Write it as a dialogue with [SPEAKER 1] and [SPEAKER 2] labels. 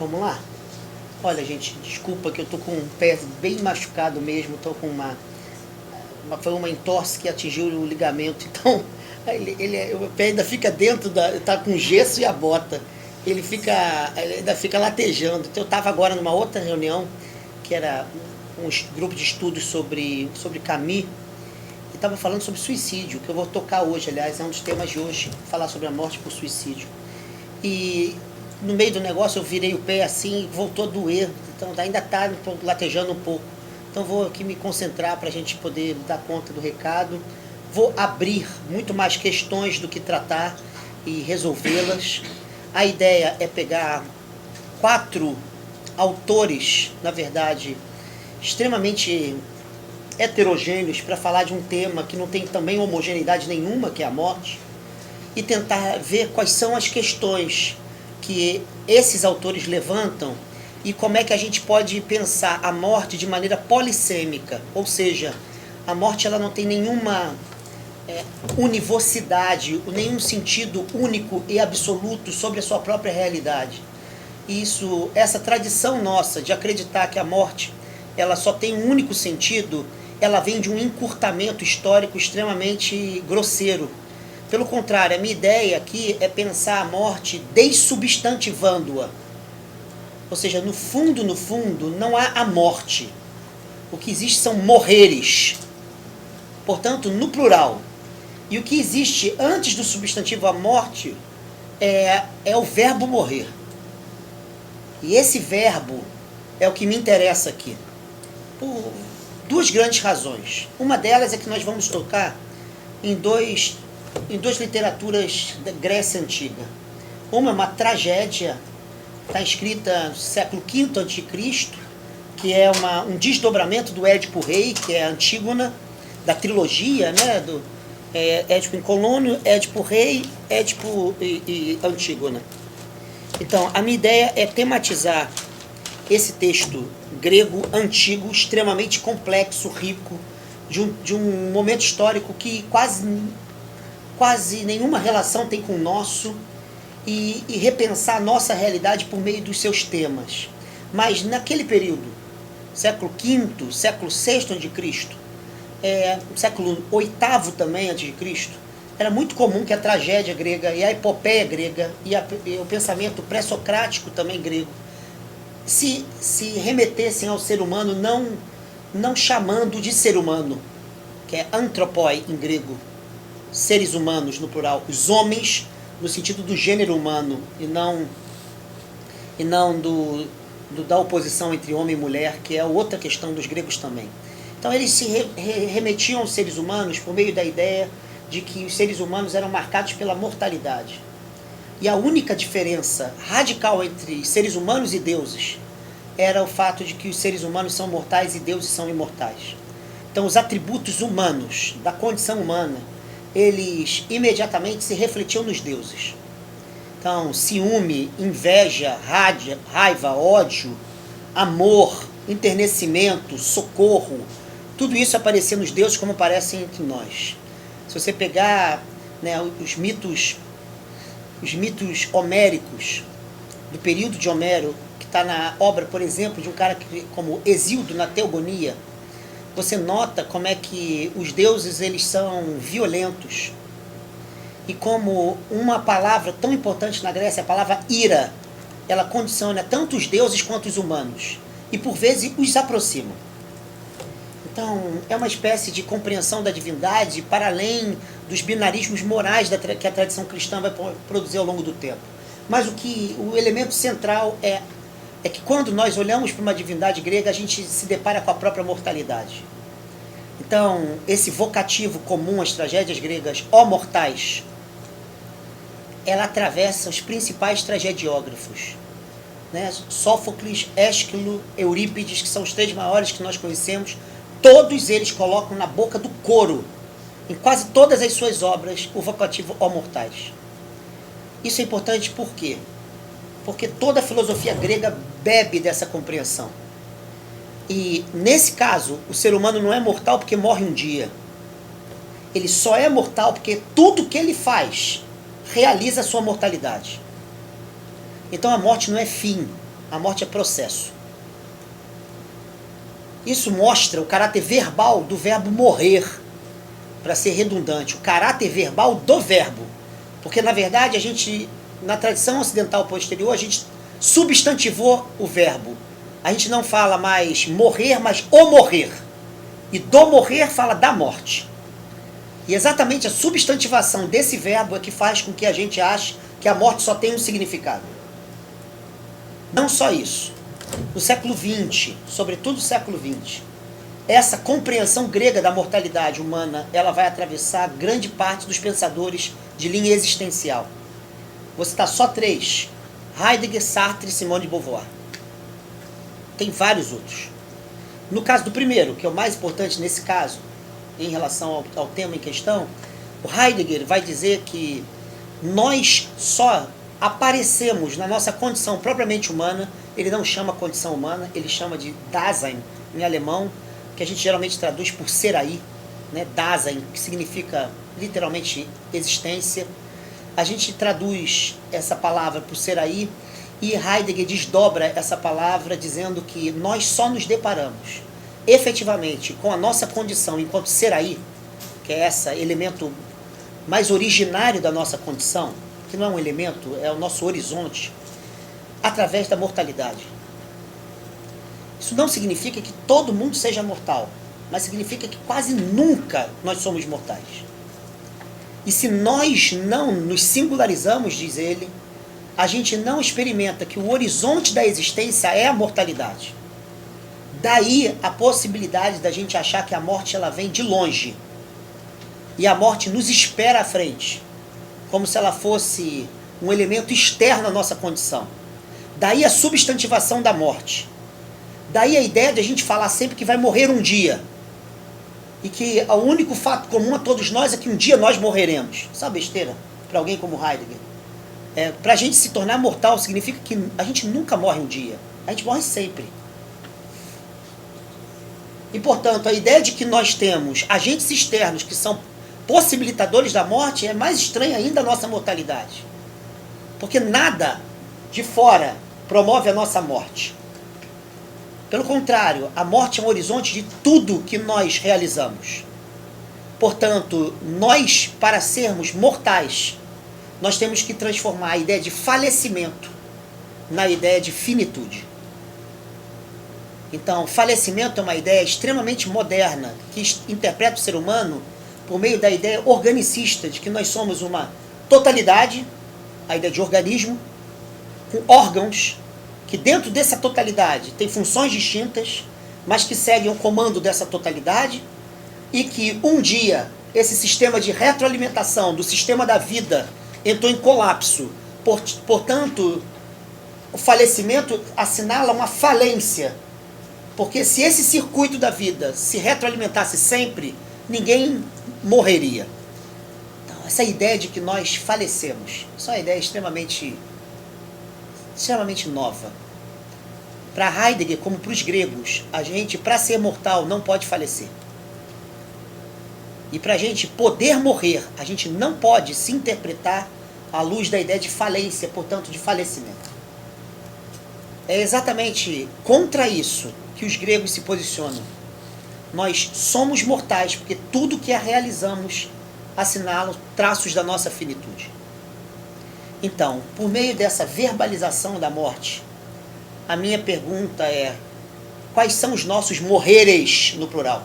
[SPEAKER 1] Vamos lá? Olha, gente, desculpa que eu tô com o pé bem machucado mesmo, tô com foi uma entorse que atingiu o ligamento, então o pé ainda fica dentro tá com gesso e a bota, ele ainda fica latejando. Então eu estava agora numa outra reunião, que era um grupo de estudos sobre Camus, e estava falando sobre suicídio, que eu vou tocar hoje, aliás, é um dos temas de hoje, falar sobre a morte por suicídio. E no meio do negócio eu virei o pé assim e voltou a doer, então ainda está latejando um pouco. Então vou aqui me concentrar para a gente poder dar conta do recado. Vou abrir muito mais questões do que tratar e resolvê-las. A ideia é pegar 4 autores, na verdade, extremamente heterogêneos para falar de um tema que não tem também homogeneidade nenhuma, que é a morte, e tentar ver quais são as questões que esses autores levantam e como é que a gente pode pensar a morte de maneira polissêmica, ou seja, a morte ela não tem nenhuma univocidade, nenhum sentido único e absoluto sobre a sua própria realidade. Essa tradição nossa de acreditar que a morte ela só tem um único sentido, ela vem de um encurtamento histórico extremamente grosseiro. Pelo contrário, a minha ideia aqui é pensar a morte dessubstantivando-a. Ou seja, no fundo, não há a morte. O que existe são morreres. Portanto, no plural. E o que existe antes do substantivo a morte é o verbo morrer. E esse verbo é o que me interessa aqui. Por 2 grandes razões. Uma delas é que nós vamos tocar em duas literaturas da Grécia Antiga. Uma é uma tragédia, está escrita no século V a.C., que é um desdobramento do Édipo Rei, que é a Antígona, da trilogia, né, Édipo em Colônio, Édipo Rei, Édipo e Antígona. Então, a minha ideia é tematizar esse texto grego antigo, extremamente complexo, rico, de um momento histórico que quase nenhuma relação tem com o nosso, e repensar a nossa realidade por meio dos seus temas. Mas naquele período, século V, século VI a.C., século VIII também a.C., era muito comum que a tragédia grega e a epopeia grega e o pensamento pré-socrático também grego se remetessem ao ser humano não chamando de ser humano, que é anthropoi em grego, seres humanos no plural, os homens no sentido do gênero humano e não da oposição entre homem e mulher, que é outra questão dos gregos também. Então eles se remetiam aos seres humanos por meio da ideia de que os seres humanos eram marcados pela mortalidade. E a única diferença radical entre seres humanos e deuses era o fato de que os seres humanos são mortais e deuses são imortais. Então os atributos humanos, da condição humana, eles imediatamente se refletiam nos deuses. Então, ciúme, inveja, raiva, ódio, amor, enternecimento, socorro, tudo isso aparecia nos deuses como aparecem entre nós. Se você pegar, né, os mitos homéricos, do período de Homero, que está na obra, por exemplo, de um cara como Hesíodo, na Teogonia, você nota como é que os deuses eles são violentos. E como uma palavra tão importante na Grécia, a palavra ira, ela condiciona tanto os deuses quanto os humanos. E por vezes os aproxima. Então é uma espécie de compreensão da divindade para além dos binarismos morais que a tradição cristã vai produzir ao longo do tempo. Mas o elemento central é que quando nós olhamos para uma divindade grega, a gente se depara com a própria mortalidade. Então, esse vocativo comum às tragédias gregas, ó mortais, ela atravessa os principais tragediógrafos. Né? Sófocles, Ésquilo, Eurípides, que são os 3 maiores que nós conhecemos, todos eles colocam na boca do coro, em quase todas as suas obras, o vocativo ó mortais. Isso é importante por quê? Porque toda a filosofia grega bebe dessa compreensão. E, nesse caso, o ser humano não é mortal porque morre um dia. Ele só é mortal porque tudo que ele faz realiza a sua mortalidade. Então a morte não é fim, A morte é processo. Isso mostra o caráter verbal do verbo morrer, para ser redundante, o caráter verbal do verbo. Porque, na verdade, a gente, na tradição ocidental posterior, a gente substantivou o verbo. A gente não fala mais morrer, mas o morrer. E do morrer fala da morte. E exatamente a substantivação desse verbo é que faz com que a gente ache que a morte só tem um significado. Não só isso. No século XX, sobretudo no século XX, essa compreensão grega da mortalidade humana, ela vai atravessar grande parte dos pensadores de linha existencial. Vou citar só 3. Heidegger, Sartre e Simone de Beauvoir. Tem vários outros. No caso do primeiro, que é o mais importante nesse caso, em relação ao tema em questão, o Heidegger vai dizer que nós só aparecemos na nossa condição propriamente humana. Ele não chama condição humana, ele chama de Dasein, em alemão, que a gente geralmente traduz por ser aí, né? Dasein, que significa literalmente existência. A gente traduz essa palavra por ser aí, e Heidegger desdobra essa palavra dizendo que nós só nos deparamos efetivamente com a nossa condição enquanto ser aí, que é esse elemento mais originário da nossa condição, que não é um elemento, é o nosso horizonte, através da mortalidade. Isso não significa que todo mundo seja mortal, mas significa que quase nunca nós somos mortais. E se nós não nos singularizamos, diz ele, a gente não experimenta que o horizonte da existência é a mortalidade. Daí a possibilidade da gente achar que a morte ela vem de longe. E a morte nos espera à frente, como se ela fosse um elemento externo à nossa condição. Daí a substantivação da morte. Daí a ideia de a gente falar sempre que vai morrer um dia. E que o único fato comum a todos nós é que um dia nós morreremos. Isso é uma besteira para alguém como Heidegger. Para a gente se tornar mortal significa que a gente nunca morre um dia. A gente morre sempre. E, portanto, a ideia de que nós temos agentes externos que são possibilitadores da morte é mais estranha ainda a nossa mortalidade. Porque nada de fora promove a nossa morte. Pelo contrário, a morte é um horizonte de tudo que nós realizamos. Portanto, nós, para sermos mortais, nós temos que transformar a ideia de falecimento na ideia de finitude. Então, falecimento é uma ideia extremamente moderna, que interpreta o ser humano por meio da ideia organicista de que nós somos uma totalidade, a ideia de organismo, com órgãos, que dentro dessa totalidade tem funções distintas, mas que seguem o comando dessa totalidade, e que um dia esse sistema de retroalimentação do sistema da vida entrou em colapso. Portanto, o falecimento assinala uma falência, porque se esse circuito da vida se retroalimentasse sempre, ninguém morreria. Então, essa ideia de que nós falecemos, isso é uma ideia extremamente nova. Para Heidegger, como para os gregos, a gente, para ser mortal, não pode falecer. E para a gente poder morrer, a gente não pode se interpretar à luz da ideia de falência, portanto, de falecimento. É exatamente contra isso que os gregos se posicionam. Nós somos mortais, porque tudo que realizamos assinala traços da nossa finitude. Então, por meio dessa verbalização da morte, a minha pergunta é: quais são os nossos morreres, no plural?